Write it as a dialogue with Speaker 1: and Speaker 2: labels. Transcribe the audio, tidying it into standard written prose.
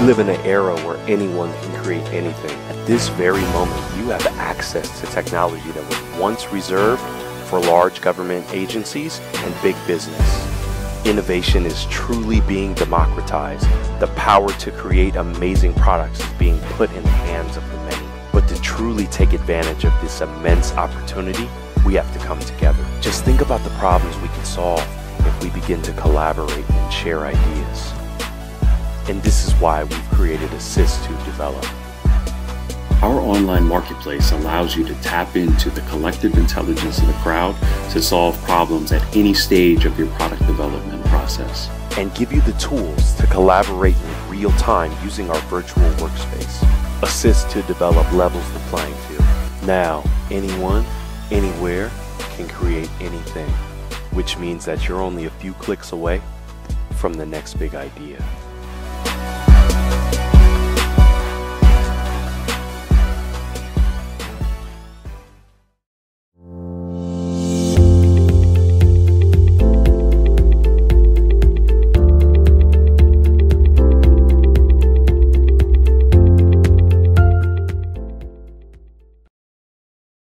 Speaker 1: live in an era where anyone can create anything. At this very moment, you have access to technology that was once reserved for large government agencies and big business. Innovation is truly being democratized. The power to create amazing products is being put in the hands of the many. But to truly take advantage of this immense opportunity, we have to come together. Just think about the problems we can solve if we begin to collaborate and share ideas. And this is why we've created Assist to Develop.
Speaker 2: Our online marketplace allows you to tap into the collective intelligence of the crowd to solve problems at any stage of your product development process.
Speaker 1: And give you the tools to collaborate in real time using our virtual workspace. Assist to Develop levels the playing field. Now, anyone, anywhere can create anything, which means that you're only a few clicks away from the next big idea.